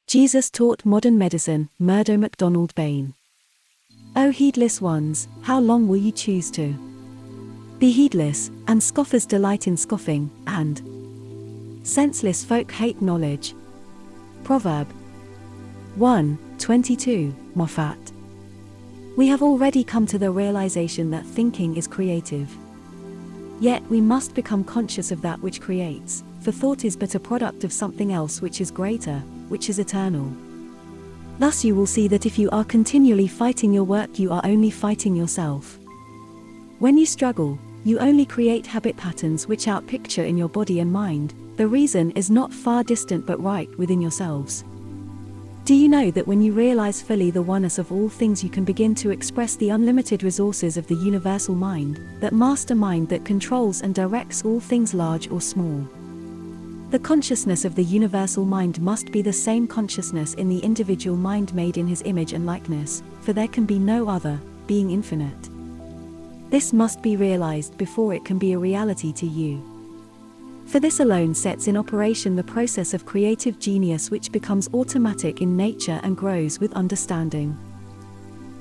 Jesus taught modern medicine, Murdo MacDonald-Bayne. O heedless ones, how long will you choose to be heedless, and scoffers delight in scoffing, and senseless folk hate knowledge? Proverb 1:22, Moffat. We have already come to the realization that thinking is creative. Yet we must become conscious of that which creates, for thought is but a product of something else which is greater, which is eternal. Thus you will see that if you are continually fighting your work, you are only fighting yourself. When you struggle, you only create habit patterns which outpicture in your body and mind. The reason is not far distant but right within yourselves. Do you know that when you realize fully the oneness of all things, you can begin to express the unlimited resources of the universal mind, that mastermind that controls and directs all things large or small? The consciousness of the universal mind must be the same consciousness in the individual mind made in his image and likeness, for there can be no other, being infinite. This must be realized before it can be a reality to you. For this alone sets in operation the process of creative genius, which becomes automatic in nature and grows with understanding.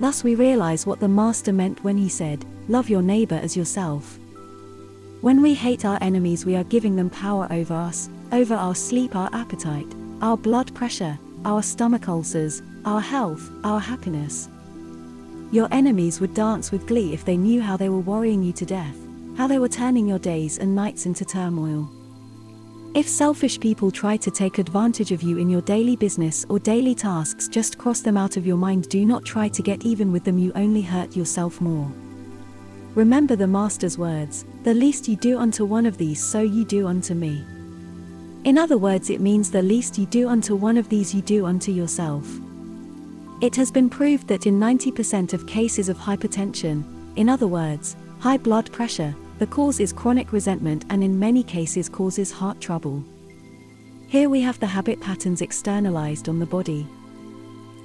Thus we realize what the Master meant when he said, "Love your neighbor as yourself." When we hate our enemies, we are giving them power over us, over our sleep, our appetite, our blood pressure, our stomach ulcers, our health, our happiness. Your enemies would dance with glee if they knew how they were worrying you to death, how they were turning your days and nights into turmoil. If selfish people try to take advantage of you in your daily business or daily tasks, just cross them out of your mind. Do not try to get even with them, you only hurt yourself more. Remember the Master's words, "The least you do unto one of these, so you do unto me." In other words, it means the least you do unto one of these, you do unto yourself. It has been proved that in 90% of cases of hypertension, in other words, high blood pressure, the cause is chronic resentment, and in many cases causes heart trouble. Here we have the habit patterns externalized on the body.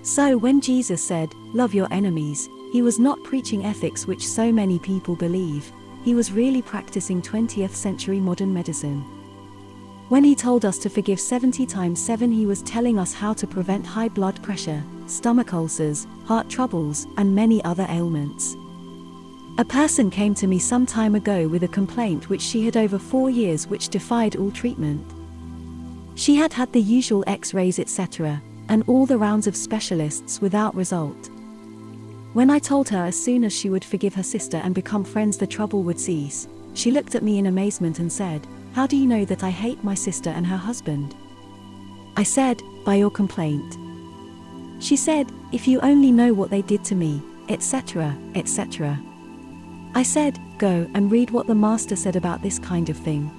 So when Jesus said, "Love your enemies," he was not preaching ethics which so many people believe. He was really practicing 20th century modern medicine. When he told us to forgive 70 times 7, he was telling us how to prevent high blood pressure, stomach ulcers, heart troubles, and many other ailments. A person came to me some time ago with a complaint which she had over 4 years, which defied all treatment. She had had the usual X-rays etc., and all the rounds of specialists without result. When I told her as soon as she would forgive her sister and become friends, the trouble would cease, she looked at me in amazement and said, "How do you know that I hate my sister and her husband?" I said, "By your complaint." She said, "If you only know what they did to me, etc., etc." I said, "Go and read what the Master said about this kind of thing."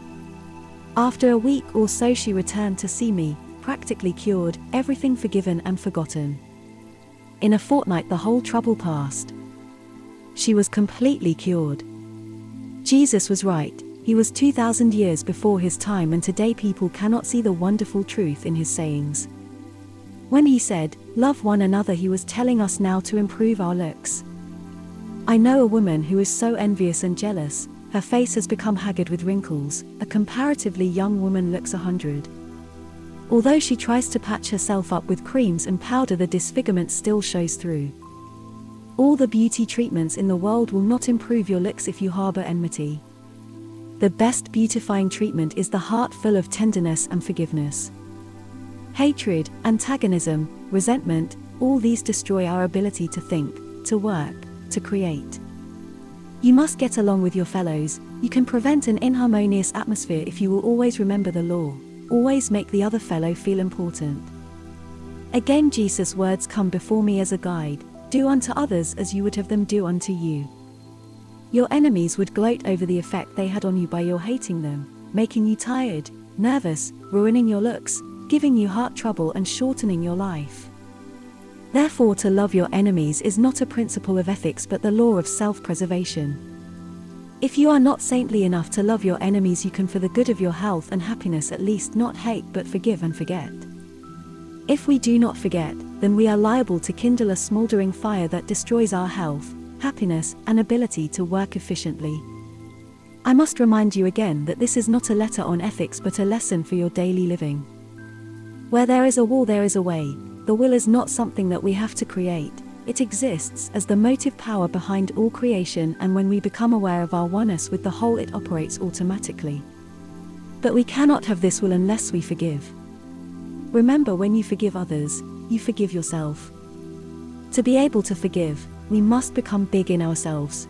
After a week or so she returned to see me, practically cured, everything forgiven and forgotten. In a fortnight the whole trouble passed. She was completely cured. Jesus was right. He was 2000 years before his time, and today people cannot see the wonderful truth in his sayings. When he said, "Love one another," he was telling us now to improve our looks. I know a woman who is so envious and jealous, her face has become haggard with wrinkles. A comparatively young woman looks 100. Although she tries to patch herself up with creams and powder, the disfigurement still shows through. All the beauty treatments in the world will not improve your looks if you harbor enmity. The best beautifying treatment is the heart full of tenderness and forgiveness. Hatred, antagonism, resentment, all these destroy our ability to think, to work, to create. You must get along with your fellows. You can prevent an inharmonious atmosphere if you will always remember the law. Always make the other fellow feel important. Again, Jesus' words come before me as a guide. Do unto others as you would have them do unto you. Your enemies would gloat over the effect they had on you by your hating them, making you tired, nervous, ruining your looks, giving you heart trouble and shortening your life. Therefore, to love your enemies is not a principle of ethics but the law of self-preservation. If you are not saintly enough to love your enemies, you can, for the good of your health and happiness, at least not hate but forgive and forget. If we do not forget, then we are liable to kindle a smoldering fire that destroys our health, happiness, and ability to work efficiently. I must remind you again that this is not a letter on ethics but a lesson for your daily living. Where there is a will, there is a way. The will is not something that we have to create. It exists as the motive power behind all creation, and when we become aware of our oneness with the whole, it operates automatically. But we cannot have this will unless we forgive. Remember, when you forgive others, you forgive yourself. To be able to forgive, we must become big in ourselves.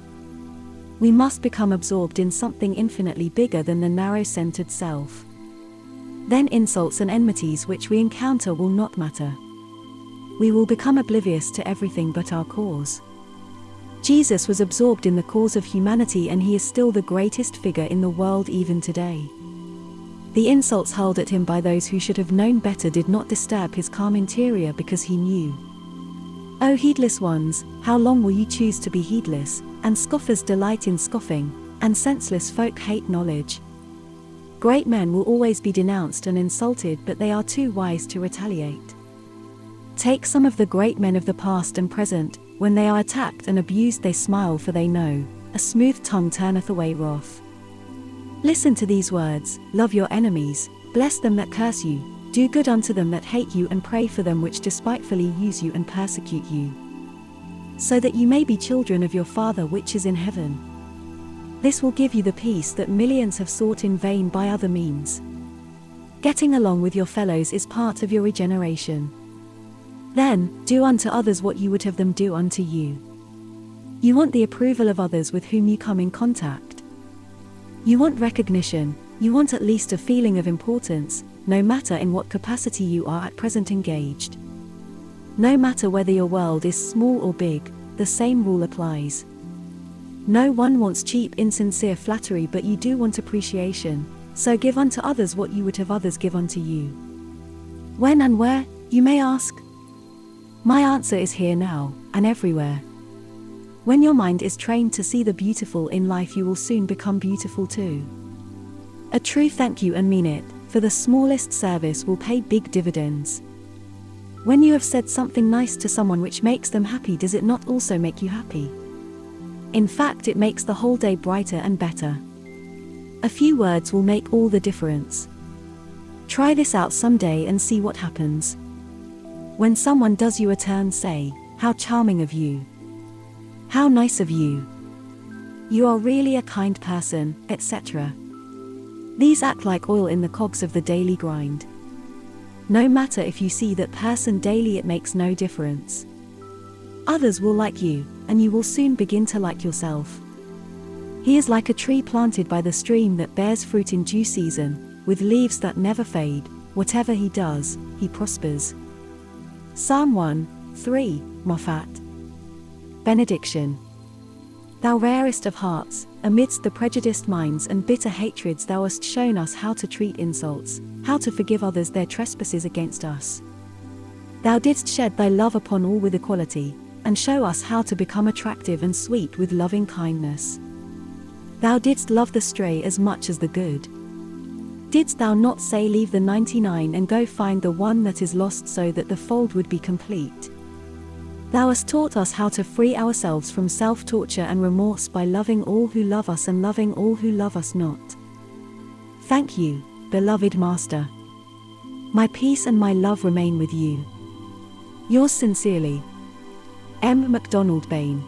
We must become absorbed in something infinitely bigger than the narrow-centered self. Then insults and enmities which we encounter will not matter. We will become oblivious to everything but our cause. Jesus was absorbed in the cause of humanity, and he is still the greatest figure in the world even today. The insults hurled at him by those who should have known better did not disturb his calm interior, because he knew. O heedless ones, how long will you choose to be heedless? And scoffers delight in scoffing, and senseless folk hate knowledge. Great men will always be denounced and insulted, but they are too wise to retaliate. Take some of the great men of the past and present. When they are attacked and abused, they smile, for they know, a smooth tongue turneth away wrath. Listen to these words: love your enemies, bless them that curse you, do good unto them that hate you, and pray for them which despitefully use you and persecute you, so that you may be children of your Father which is in heaven. This will give you the peace that millions have sought in vain by other means. Getting along with your fellows is part of your regeneration. Then, do unto others what you would have them do unto you. You want the approval of others with whom you come in contact. You want recognition, you want at least a feeling of importance, no matter in what capacity you are at present engaged. No matter whether your world is small or big, the same rule applies. No one wants cheap, insincere flattery, but you do want appreciation, so give unto others what you would have others give unto you. When and where, you may ask? My answer is here, now, and everywhere. When your mind is trained to see the beautiful in life, you will soon become beautiful too. A true thank you, and mean it, for the smallest service will pay big dividends. When you have said something nice to someone which makes them happy, does it not also make you happy? In fact, it makes the whole day brighter and better. A few words will make all the difference. Try this out someday and see what happens. When someone does you a turn, say, "How charming of you. How nice of you. You are really a kind person," etc. These act like oil in the cogs of the daily grind. No matter if you see that person daily, it makes no difference. Others will like you, and you will soon begin to like yourself. He is like a tree planted by the stream that bears fruit in due season, with leaves that never fade. Whatever he does, he prospers. Psalm 1:3, Moffat. Benediction. Thou rarest of hearts, amidst the prejudiced minds and bitter hatreds, thou hast shown us how to treat insults, how to forgive others their trespasses against us. Thou didst shed thy love upon all with equality, and show us how to become attractive and sweet with loving kindness. Thou didst love the stray as much as the good. Didst thou not say, leave the 99 and go find the one that is lost, so that the fold would be complete? Thou hast taught us how to free ourselves from self-torture and remorse by loving all who love us and loving all who love us not. Thank you, beloved Master. My peace and my love remain with you. Yours sincerely, 𝗦 MacDonald-Bayne.